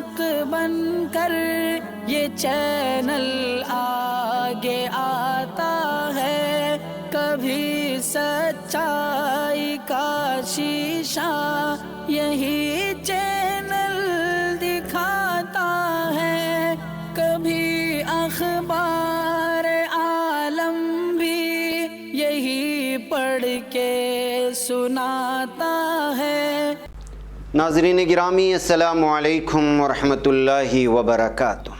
حق بن کر یہ چینل آگے آتا ہے، کبھی سچائی کا شیشہ یہی چینل دکھاتا ہے، کبھی اخبار عالم بھی یہی پڑھ کے سناتا ہے۔ ناظرین گرامی، السلام علیکم ورحمۃ اللہ وبرکاتہ۔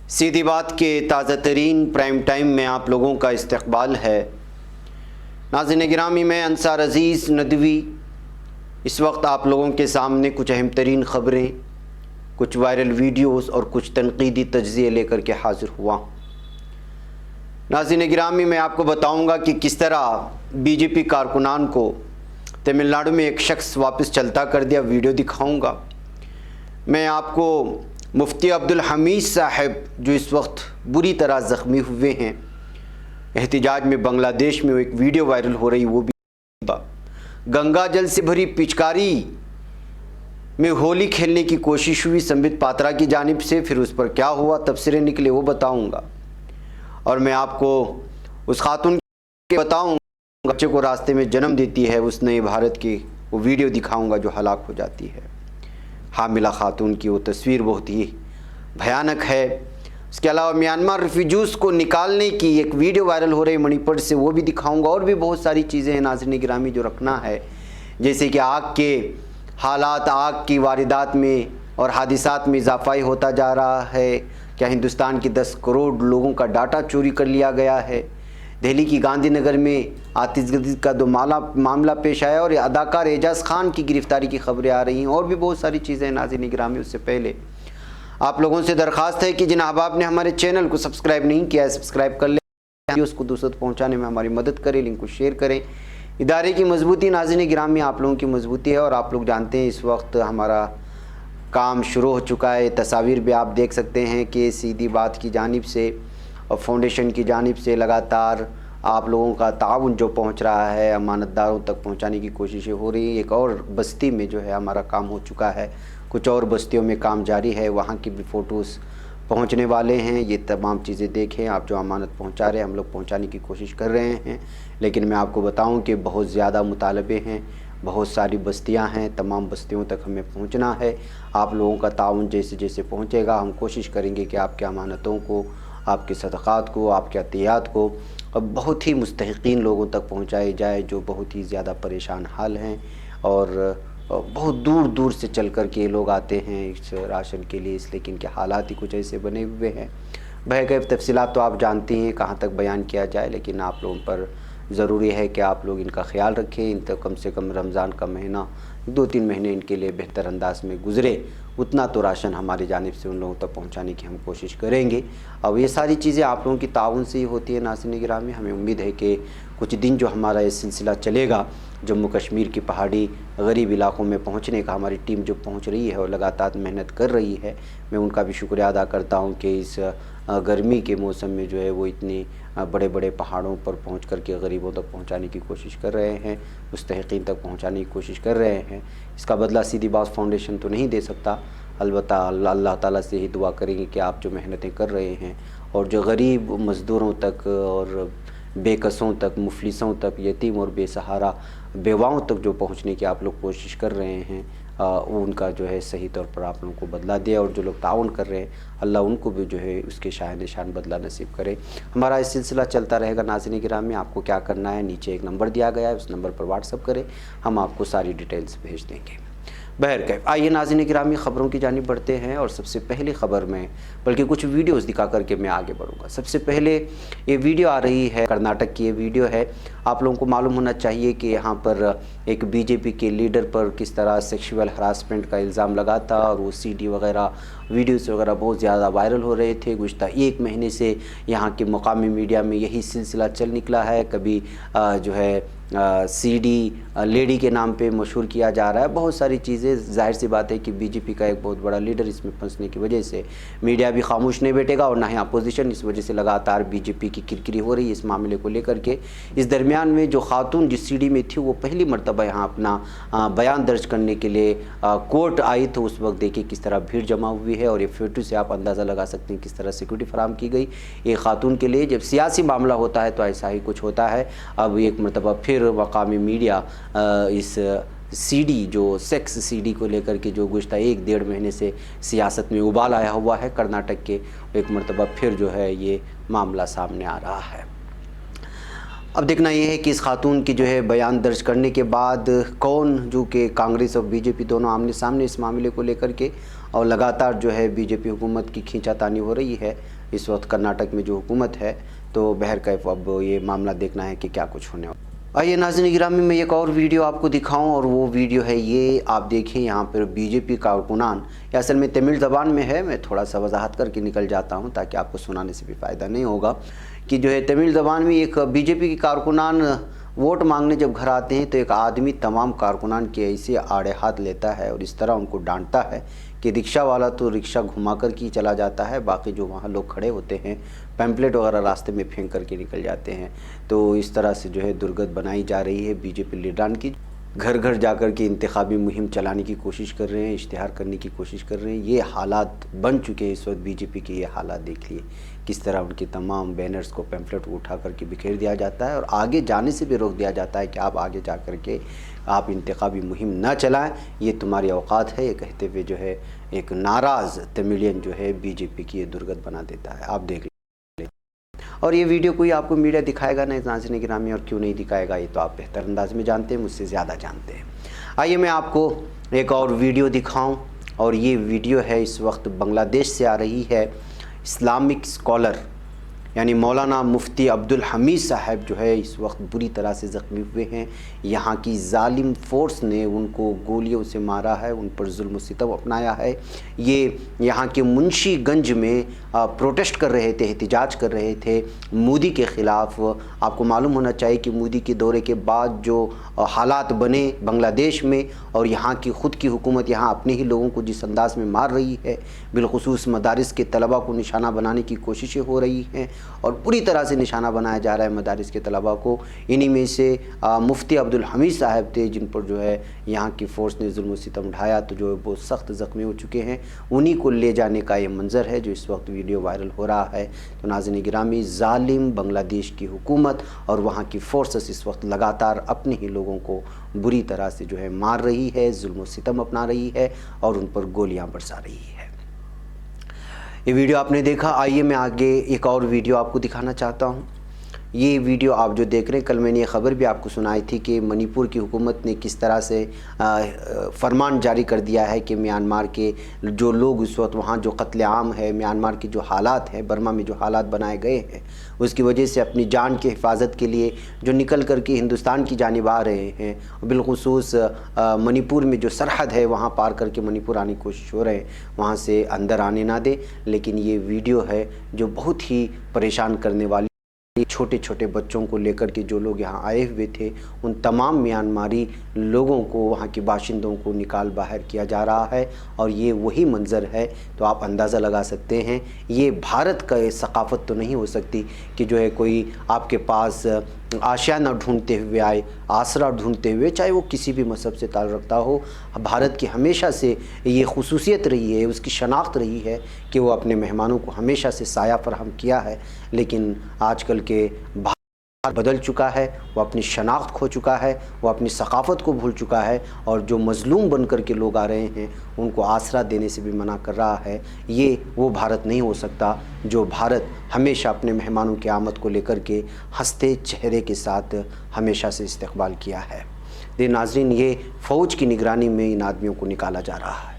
سیدھی بات کے تازہ ترین پرائم ٹائم میں آپ لوگوں کا استقبال ہے۔ ناظرین گرامی، میں انصار عزیز ندوی اس وقت آپ لوگوں کے سامنے کچھ اہم ترین خبریں، کچھ وائرل ویڈیوز اور کچھ تنقیدی تجزیے لے کر کے حاضر ہوا۔ ناظرین گرامی، میں آپ کو بتاؤں گا کہ کس طرح بی جے پی کارکنان کو تمل ناڈو میں ایک شخص واپس چلتا کر دیا، ویڈیو دکھاؤں گا۔ میں آپ کو مفتی عبدالحمید صاحب جو اس وقت بری طرح زخمی ہوئے ہیں احتجاج میں، بنگلہ دیش میں ایک ویڈیو وائرل ہو رہی، وہ بھی گنگا جل سے بھری پچکاری میں ہولی کھیلنے کی کوشش ہوئی سمبت پاترا کی جانب سے، پھر اس پر کیا ہوا، تبصرے نکلے، وہ بتاؤں گا۔ اور میں آپ کو اس خاتون کے بتاؤں گا بچے کو راستے میں جنم دیتی ہے، اس نئے بھارت کی وہ ویڈیو دکھاؤں گا جو ہلاک ہو جاتی ہے، حاملہ خاتون کی وہ تصویر بہت ہی بھیانک ہے۔ اس کے علاوہ میانمار ریفیوجیز کو نکالنے کی ایک ویڈیو وائرل ہو رہی منی پور سے، وہ بھی دکھاؤں گا۔ اور بھی بہت ساری چیزیں ہیں ناظرین گرامی جو رکھنا ہے، جیسے کہ آگ کے حالات، آگ کی واردات میں اور حادثات میں اضافہ ہی ہوتا جا رہا ہے۔ کیا ہندوستان کی 10 کروڑ لوگوں کا ڈاٹا چوری کر لیا گیا ہے؟ دہلی کی گاندھی نگر میں آتش گدی کا معاملہ پیش آیا اور اداکار اعجاز خان کی گرفتاری کی خبریں آ رہی ہیں۔ اور بھی بہت ساری چیزیں ناظرین گرامی، اس سے پہلے آپ لوگوں سے درخواست ہے کہ جن احباب نے ہمارے چینل کو سبسکرائب نہیں کیا ہے سبسکرائب کر لیں، اس کو دوسروں تک پہنچانے میں ہماری مدد کریں، لنک کو شیئر کریں۔ ادارے کی مضبوطی ناظرین گرامی آپ لوگوں کی مضبوطی ہے، اور آپ لوگ جانتے ہیں اس وقت ہمارا کام شروع ہو چکا ہے۔ تصاویر بھی آپ دیکھ سکتے ہیں کہ سیدھی بات کی جانب سے اور فاؤنڈیشن کی جانب سے لگاتار آپ لوگوں کا تعاون جو پہنچ رہا ہے، امانت داروں تک پہنچانے کی کوششیں ہو رہی ہیں۔ ایک اور بستی میں جو ہے ہمارا کام ہو چکا ہے، کچھ اور بستیوں میں کام جاری ہے، وہاں کی بھی فوٹوز پہنچنے والے ہیں۔ یہ تمام چیزیں دیکھیں، آپ جو امانت پہنچا رہے ہیں، ہم لوگ پہنچانے کی کوشش کر رہے ہیں، لیکن میں آپ کو بتاؤں کہ بہت زیادہ مطالبے ہیں، بہت ساری بستیاں ہیں، تمام بستیوں تک ہمیں پہنچنا ہے۔ آپ لوگوں کا تعاون جیسے جیسے پہنچے گا، ہم کوشش کریں گے کہ آپ کے امانتوں کو، آپ کے صدقات کو، آپ کے عطیات کو بہت ہی مستحقین لوگوں تک پہنچائے جائے، جو بہت ہی زیادہ پریشان حال ہیں اور بہت دور دور سے چل کر کے لوگ آتے ہیں اس راشن کے لیے، اس لیکن کے حالات ہی کچھ ایسے بنے ہوئے ہیں۔ بہرکیف تفصیلات تو آپ جانتے ہیں کہاں تک بیان کیا جائے، لیکن آپ لوگوں پر ضروری ہے کہ آپ لوگ ان کا خیال رکھیں، ان تک کم سے کم رمضان کا مہینہ 2-3 مہینے ان کے لیے بہتر انداز میں گزرے، اتنا تو راشن ہماری جانب سے ان لوگوں تک پہنچانے کی ہم کوشش کریں گے۔ اور یہ ساری چیزیں آپ لوگوں کی تعاون سے ہی ہوتی ہے ناظرین گرامی۔ ہمیں امید ہے کہ کچھ دن جو ہمارا یہ سلسلہ چلے گا، جموں کشمیر کی پہاڑی غریب علاقوں میں پہنچنے کا، ہماری ٹیم جو پہنچ رہی ہے اور لگاتار محنت کر رہی ہے، میں ان کا بھی شکریہ ادا کرتا ہوں کہ اس گرمی کے موسم میں جو ہے وہ اتنے بڑے بڑے پہاڑوں پر پہنچ کر کے غریبوں تک پہنچانے کی کوشش کر رہے ہیں، مستحقین تک پہنچانے کی کوشش کر رہے ہیں۔ اس کا بدلہ سیدھی بات فاؤنڈیشن تو نہیں دے سکتا، البتہ اللہ تعالیٰ سے ہی دعا کریں گے کہ آپ جو محنتیں کر رہے ہیں اور جو غریب مزدوروں تک اور بے کسوں تک، مفلسوں تک، یتیم اور بے سہارا بیواؤں تک جو پہنچنے کی آپ لوگ کوشش کر رہے ہیں، ان کا جو ہے صحیح طور پر آپ لوگوں کو بدلہ دے، اور جو لوگ تعاون کر رہے ہیں اللہ ان کو بھی جو ہے اس کے شاہ نشان بدلہ نصیب کرے۔ ہمارا یہ سلسلہ چلتا رہے گا ناظرین گرامی۔ آپ کو کیا کرنا ہے، نیچے ایک نمبر دیا گیا ہے، اس نمبر پر واٹس اپ کریں، ہم آپ کو ساری ڈیٹیلز بھیج دیں گے۔ بہرکیف آئیے ناظرین گرامی خبروں کی جانب بڑھتے ہیں، اور سب سے پہلی خبر میں بلکہ کچھ ویڈیوز دکھا کر کے میں آگے بڑھوں گا۔ سب سے پہلے یہ ویڈیو آ رہی ہے کرناٹک کی، یہ ویڈیو ہے، آپ لوگوں کو معلوم ہونا چاہیے کہ یہاں پر ایک بی جے پی کے لیڈر پر کس طرح سیکشول ہراسمنٹ کا الزام لگا تھا، اور وہ سی ڈی وغیرہ ویڈیوز وغیرہ بہت زیادہ وائرل ہو رہے تھے۔ گزشتہ 1 مہینے سے یہاں کے مقامی میڈیا میں یہی سلسلہ چل نکلا ہے، کبھی جو ہے سی ڈی لیڈی کے نام پہ مشہور کیا جا رہا ہے، بہت ساری چیزیں. ظاہر سی بات ہے کہ بی جے پی کا ایک بہت بڑا لیڈر اس میں پھنسنے کی وجہ سے میڈیا بھی خاموش نہیں بیٹھے گا اور نہ ہی اپوزیشن. اس وجہ سے لگاتار بی جے پی کی کرکری ہو رہی ہے اس معاملے کو لے کر کے. اس درمیان میں جو خاتون جس سی ڈی میں تھی وہ پہلی مرتبہ یہاں اپنا بیان درج کرنے کے لیے کورٹ آئی تو اس وقت دیکھیں کس طرح بھیڑ جمع ہوئی ہے، اور یہ فوٹو سے آپ اندازہ لگا سکتے ہیں کس طرح سیکورٹی فراہم کی گئی ایک خاتون کے لیے. جب سیاسی معاملہ ہوتا ہے تو ایسا ہی کچھ ہوتا ہے. اب ایک مرتبہ پھر مقامی میڈیا اس سی ڈی جو سیکس سی ڈی کو لے کر کے جو گزشتہ 1-1.5 مہینے سے سیاست میں ابال آیا ہوا ہے کرناٹک کے، ایک مرتبہ پھر جو ہے یہ معاملہ سامنے آ رہا ہے. اب دیکھنا یہ ہے کہ اس خاتون کی جو ہے بیان درج کرنے کے بعد کون، جو کہ کانگریس اور بی جے پی دونوں آمنے سامنے اس معاملے کو لے کر کے، اور لگاتار جو ہے بی جے پی حکومت کی کھینچا تانی ہو رہی ہے اس وقت کرناٹک میں جو حکومت ہے. تو بہرکیف اب یہ معاملہ دیکھنا ہے کہ کیا کچھ ہونے والا. آئیے ناظرین گرامی میں ایک اور ویڈیو آپ کو دکھاؤں، اور وہ ویڈیو ہے یہ. آپ دیکھیں یہاں پر بی جے پی کارکنان، یہ اصل میں تمل زبان میں ہے، میں تھوڑا سا وضاحت کر کے نکل جاتا ہوں تاکہ آپ کو سنانے سے بھی فائدہ نہیں ہوگا، کہ جو ہے تمل زبان میں ایک بی جے پی کے کارکنان ووٹ مانگنے جب گھر آتے ہیں تو ایک آدمی تمام کارکنان کے ایسے آڑے ہاتھ لیتا ہے اور اس طرح ان کو ڈانٹتا ہے کہ رکشہ والا تو رکشہ گھما کر کے چلا جاتا ہے، باقی جو وہاں لوگ کھڑے ہوتے ہیں پیمپلیٹ وغیرہ راستے میں پھینک کر کے نکل جاتے ہیں. تو اس طرح سے جو ہے درگت بنائی جا رہی ہے بی جے پی لیڈران کی. گھر گھر جا کر کے انتخابی مہم چلانے کی کوشش کر رہے ہیں، اشتہار کرنے کی کوشش کر رہے ہیں. یہ حالات بن چکے ہیں اس وقت بی جے پی کے. یہ حالات دیکھ لیے کس طرح ان کے تمام بینرز کو پیمفلیٹ کو اٹھا کر کے بکھیر دیا جاتا ہے اور آگے جانے سے بھی روک دیا جاتا ہے کہ آپ آگے جا کر کے آپ انتخابی مہم نہ چلائیں، یہ تمہاری اوقات ہے. یہ کہتے ہوئے جو ہے ایک ناراض تملین جو ہے بی جے پی کی یہ درگت بنا دیتا ہے. آپ دیکھ لیں. اور یہ ویڈیو کوئی آپ کو میڈیا دکھائے گا نہیں ناظرین گرامی، اور کیوں نہیں دکھائے گا یہ تو آپ بہتر انداز میں جانتے ہیں، مجھ سے زیادہ جانتے ہیں. آئیے میں آپ کو ایک اور ویڈیو دکھاؤں، اور یہ ویڈیو ہے اس وقت بنگلہ دیش سے آ رہی ہے. اسلامک اسکالر یعنی مولانا مفتی عبدالحمید صاحب جو ہے اس وقت بری طرح سے زخمی ہوئے ہیں. یہاں کی ظالم فورس نے ان کو گولیوں سے مارا ہے، ان پر ظلم و ستم اپنایا ہے. یہ یہاں کے منشی گنج میں پروٹیسٹ کر رہے تھے، احتجاج کر رہے تھے مودی کے خلاف. آپ کو معلوم ہونا چاہیے کہ مودی کے دورے کے بعد جو حالات بنے بنگلہ دیش میں، اور یہاں کی خود کی حکومت یہاں اپنے ہی لوگوں کو جس انداز میں مار رہی ہے، بالخصوص مدارس کے طلباء کو نشانہ بنانے کی کوششیں ہو رہی ہیں اور پوری طرح سے نشانہ بنایا جا رہا ہے مدارس کے طلباء کو. انہی میں سے مفتی عبدالحمید صاحب تھے جن پر جو ہے یہاں کی فورس نے ظلم و ستم ڈھایا، تو جو ہے بہت سخت زخمی ہو چکے ہیں. انہی کو لے جانے کا یہ منظر ہے جو اس وقت ویڈیو وائرل ہو رہا ہے. تو ناظرین گرامی، ظالم بنگلہ دیش کی حکومت اور وہاں کی فورسز اس وقت لگاتار اپنے ہی لوگوں کو بری طرح سے جو ہے مار رہی ہے، ظلم و ستم اپنا رہی ہے اور ان پر گولیاں برسا رہی ہے. یہ ویڈیو آپ نے دیکھا. آئیے میں آگے ایک اور ویڈیو آپ کو دکھانا چاہتا ہوں. یہ ویڈیو آپ جو دیکھ رہے ہیں، کل میں نے یہ خبر بھی آپ کو سنائی تھی کہ منی پور کی حکومت نے کس طرح سے فرمان جاری کر دیا ہے کہ میانمار کے جو لوگ اس وقت وہاں جو قتل عام ہے، میانمار کے جو حالات ہیں، برما میں جو حالات بنائے گئے ہیں، اس کی وجہ سے اپنی جان کی حفاظت کے لیے جو نکل کر کے ہندوستان کی جانب آ رہے ہیں، بالخصوص منی پور میں جو سرحد ہے وہاں پار کر کے منی پور آنے کی کوشش ہو رہے ہیں، وہاں سے اندر آنے نہ دیں. لیکن یہ ویڈیو ہے جو بہت ہی پریشان کرنے والی. چھوٹے چھوٹے بچوں کو لے کر کے جو لوگ یہاں آئے ہوئے تھے، ان تمام میانماری لوگوں کو، وہاں کے باشندوں کو نکال باہر کیا جا رہا ہے. اور یہ وہی منظر ہے. تو آپ اندازہ لگا سکتے ہیں یہ بھارت کا ثقافت تو نہیں ہو سکتی کہ جو ہے کوئی آپ کے پاس آشیانہ ڈھونڈتے ہوئے آئے، آسرا ڈھونڈتے ہوئے، چاہے وہ کسی بھی مذہب سے تعلق رکھتا ہو. بھارت کی ہمیشہ سے یہ خصوصیت رہی ہے، اس کی شناخت رہی ہے کہ وہ اپنے مہمانوں کو ہمیشہ سے سایہ فراہم کیا ہے. لیکن آج کل کے بدل چکا ہے، وہ اپنی شناخت کھو چکا ہے، وہ اپنی ثقافت کو بھول چکا ہے، اور جو مظلوم بن کر کے لوگ آ رہے ہیں ان کو آسرا دینے سے بھی منع کر رہا ہے. یہ وہ بھارت نہیں ہو سکتا جو بھارت ہمیشہ اپنے مہمانوں کی آمد کو لے کر کے ہنستے چہرے کے ساتھ ہمیشہ سے استقبال کیا ہے. ناظرین، یہ فوج کی نگرانی میں ان آدمیوں کو نکالا جا رہا ہے.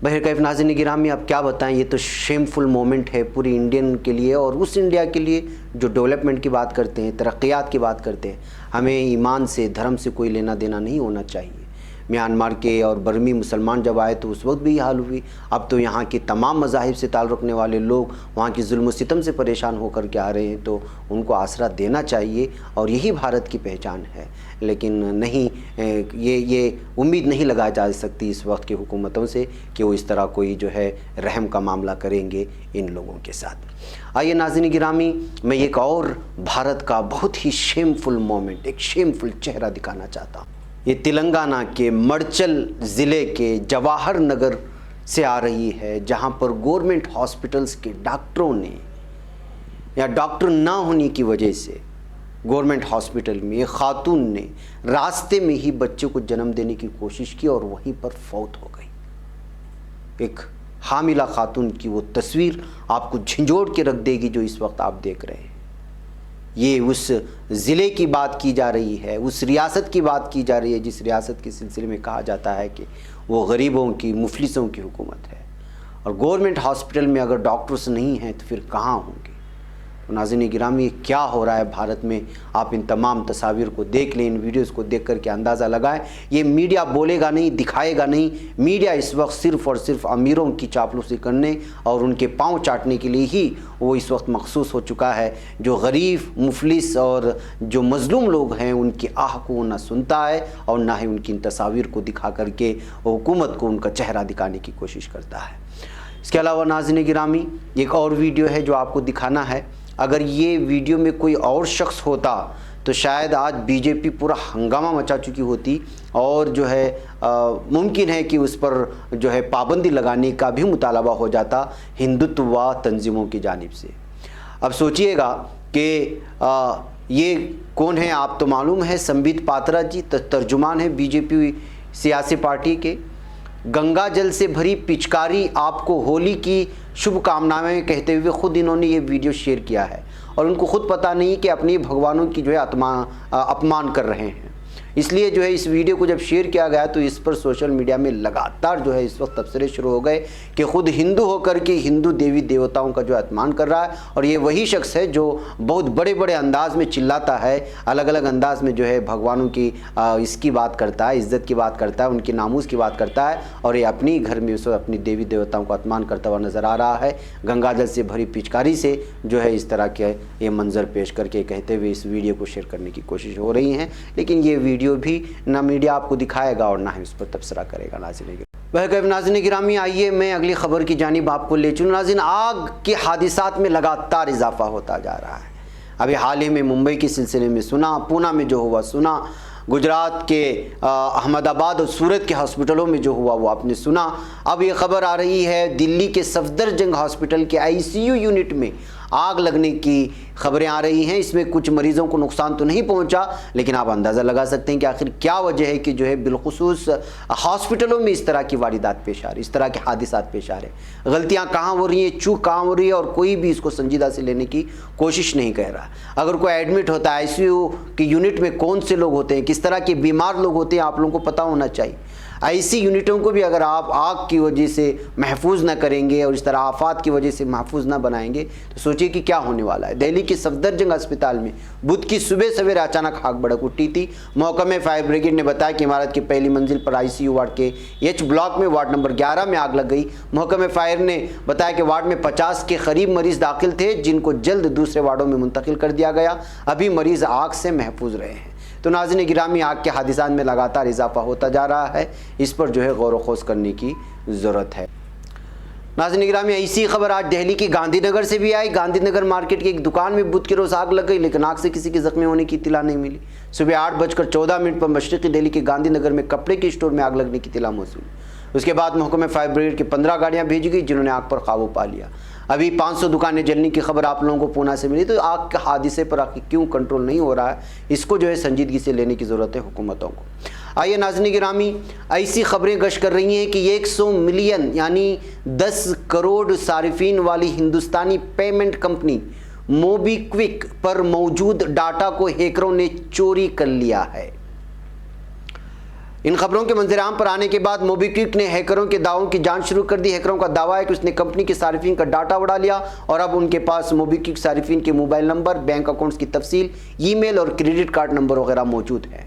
بہرکیف ناظرین گرامی، آپ کیا بتائیں، یہ تو شیم فل مومنٹ ہے پوری انڈین کے لیے اور اس انڈیا کے لیے جو ڈیولپمنٹ کی بات کرتے ہیں، ترقیات کی بات کرتے ہیں. ہمیں ایمان سے، دھرم سے کوئی لینا دینا نہیں ہونا چاہیے. میانمار کے اور برمی مسلمان جب آئے تو اس وقت بھی یہ حال ہوئی. اب تو یہاں کے تمام مذاہب سے تعلق رکھنے والے لوگ وہاں کی ظلم و ستم سے پریشان ہو کر کے آ رہے ہیں, تو ان کو آسرا دینا چاہیے اور یہی بھارت کی پہچان ہے. لیکن نہیں, یہ امید نہیں لگائی جا سکتی اس وقت کی حکومتوں سے کہ وہ اس طرح کوئی جو ہے رحم کا معاملہ کریں گے ان لوگوں کے ساتھ. آئیے ناظرین گرامی, میں ایک اور بھارت کا بہت ہی شیمفل مومنٹ, ایک شیمفل چہرہ دکھانا چاہتا ہوں. یہ تلنگانہ کے مڈچل ضلع کے جواہر نگر سے آ رہی ہے, جہاں پر گورنمنٹ ہاسپٹلز کے ڈاکٹروں نے یا ڈاکٹر نہ ہونے کی وجہ سے گورنمنٹ ہاسپٹل میں ایک خاتون نے راستے میں ہی بچے کو جنم دینے کی کوشش کی اور وہیں پر فوت ہو گئی. ایک حاملہ خاتون کی وہ تصویر آپ کو جھنجھوڑ کے رکھ دے گی جو اس وقت آپ دیکھ رہے ہیں. یہ اس ضلع کی بات کی جا رہی ہے, اس ریاست کی بات کی جا رہی ہے جس ریاست کے سلسلے میں کہا جاتا ہے کہ وہ غریبوں کی, مفلسوں کی حکومت ہے. اور گورنمنٹ ہاسپٹل میں اگر ڈاکٹرز نہیں ہیں تو پھر کہاں ہوں گے؟ تو ناظرین گرامی, کیا ہو رہا ہے بھارت میں, آپ ان تمام تصاویر کو دیکھ لیں, ان ویڈیوز کو دیکھ کر کے اندازہ لگائیں. یہ میڈیا بولے گا نہیں, دکھائے گا نہیں. میڈیا اس وقت صرف اور صرف امیروں کی چاپلوسی کرنے اور ان کے پاؤں چاٹنے کے لیے ہی وہ اس وقت مخصوص ہو چکا ہے. جو غریب, مفلس اور جو مظلوم لوگ ہیں ان کی آہ کو وہ نہ سنتا ہے اور نہ ہی ان کی ان تصاویر کو دکھا کر کے حکومت کو ان کا چہرہ دکھانے کی کوشش کرتا ہے. اس کے علاوہ ناظرین گرامی, ایک اور ویڈیو ہے جو آپ کو دکھانا ہے. اگر یہ ویڈیو میں کوئی اور شخص ہوتا تو شاید آج بی جے پی پورا ہنگامہ مچا چکی ہوتی اور جو ہے ممکن ہے کہ اس پر جو ہے پابندی لگانے کا بھی مطالبہ ہو جاتا ہندوتوا تنظیموں کی جانب سے. اب سوچئے گا کہ یہ کون ہے, آپ تو معلوم ہے, سمبت پاترا جی ترجمان ہیں بی جے پی سیاسی پارٹی کے. گنگا جل سے بھری پچکاری آپ کو ہولی کی شبھ کامنائیں کہتے ہوئے خود انہوں نے یہ ویڈیو شیئر کیا ہے اور ان کو خود پتہ نہیں کہ اپنی بھگوانوں کی جو ہے اپمان کر رہے ہیں. اس لیے جو ہے اس ویڈیو کو جب شیئر کیا گیا تو اس پر سوشل میڈیا میں لگاتار جو ہے اس وقت تبصرے شروع ہو گئے کہ خود ہندو ہو کر کے ہندو دیوی دیوتاؤں کا جو اپمان کر رہا ہے. اور یہ وہی شخص ہے جو بہت بڑے بڑے انداز میں چلاتا ہے, الگ الگ انداز میں جو ہے بھگوانوں کی اس کی بات کرتا ہے, عزت کی بات کرتا ہے, ان کی ناموس کی بات کرتا ہے, اور یہ اپنی گھر میں اس وقت اپنی دیوی دیوتاؤں کا اپمان کرتا ہوا نظر آ رہا ہے. گنگا جل سے بھری پچکاری سے جو ہے اس طرح کے یہ منظر پیش کر کے کہتے ہوئے اس ویڈیو کو شیئر کرنے کی کوشش ہو رہی ہیں. لیکن یہ ویڈیو بھی نہ میڈیا آپ کو دکھائے گا اور نہ ہی اس پر تبصرہ کرے گا. ناظرین گرامی, آئیے میں اگلی خبر کی جانب آپ کو لے چلوں. ناظرین, آگ کے حادثات میں لگاتار اضافہ ہوتا جا رہا ہے. ابھی حال ہی میں ممبئی کے سلسلے میں سنا, پونا میں جو ہوا سنا, گجرات کے احمد آباد اور سورت کے ہاسپٹلوں میں جو ہوا وہ آپ نے سنا. اب یہ خبر آ رہی ہے دلی کے صفدر جنگ ہاسپٹل کے ICU یونٹ میں آگ لگنے کی خبریں آ رہی ہیں. اس میں کچھ مریضوں کو نقصان تو نہیں پہنچا, لیکن آپ اندازہ لگا سکتے ہیں کہ آخر کیا وجہ ہے کہ جو ہے بالخصوص ہاسپٹلوں میں اس طرح کی واردات پیش آ رہی, اس طرح کے حادثات پیش آ رہے ہیں. غلطیاں کہاں ہو رہی ہیں, چوک کہاں ہو رہی ہے, اور کوئی بھی اس کو سنجیدہ سے لینے کی کوشش نہیں کر رہا. اگر کوئی ایڈمٹ ہوتا ہے ICU کے یونٹ میں کون سے لوگ ہوتے ہیں, کس طرح کے بیمار لوگ ہوتے ہیں, آپ لوگوں کو پتہ ہونا چاہیے. ایسی یونٹوں کو بھی اگر آپ آگ کی وجہ سے محفوظ نہ کریں گے اور اس طرح آفات کی وجہ سے محفوظ نہ بنائیں گے تو سوچئے کہ کیا ہونے والا ہے. دہلی کے صفدر جنگ اسپتال میں بدھ کی صبح سویرے اچانک آگ بھڑک اٹھی تھی. محکمہ فائر بریگیڈ نے بتایا کہ عمارت کی پہلی منزل پر ICU وارڈ کے H بلاک میں وارڈ نمبر 11 میں آگ لگ گئی. محکمہ فائر نے بتایا کہ وارڈ میں 50 کے قریب مریض داخل تھے جن کو جلد دوسرے وارڈوں میں منتقل کر دیا گیا. ابھی مریض آگ سے محفوظ رہے ہیں. تو ناظرین گرامی, آگ کے حادثات میں لگاتار اضافہ ہوتا جا رہا ہے, اس پر جو ہے غور و خوض کرنے کی ضرورت ہے. ناظرین گرامی, ایسی خبر آج دہلی کی گاندھی نگر سے بھی آئی. گاندھی نگر مارکیٹ کی ایک دکان میں بدھ کے روز آگ لگ گئی, لیکن آگ سے کسی کے زخمی ہونے کی اطلاع نہیں ملی. صبح 8:14 پر مشرقی دہلی کے گاندھی نگر میں کپڑے کے اسٹور میں آگ لگنے کی اطلاع موصول. اس کے بعد محکمہ فائر بریگیڈ کی 15 گاڑیاں بھیجی گئی جنہوں نے آگ پر قابو پا لیا. ابھی 500 دکانیں جلنے کی خبر آپ لوگوں کو پونا سے ملی. تو آگ کے حادثے پر آخر کیوں کنٹرول نہیں ہو رہا ہے, اس کو جو ہے سنجیدگی سے لینے کی ضرورت ہے حکومتوں کو. آئیے ناظرین گرامی, ایسی خبریں گشت کر رہی ہیں کہ 100 ملین یعنی 10 کروڑ صارفین والی ہندوستانی پیمنٹ کمپنی موبی کوئک پر موجود ڈاٹا کو ہیکروں نے چوری کر لیا ہے. ان خبروں کے منظر عام پر آنے کے بعد موبی کوئک نے ہیکروں کے دعووں کی جانچ شروع کر دی. ہیکروں کا دعویٰ ہے کہ اس نے کمپنی کے صارفین کا ڈاٹا اڑا لیا اور اب ان کے پاس موبی کوئک صارفین کے موبائل نمبر, بینک اکاؤنٹس کی تفصیل, ای میل اور کریڈٹ کارڈ نمبر وغیرہ موجود ہیں.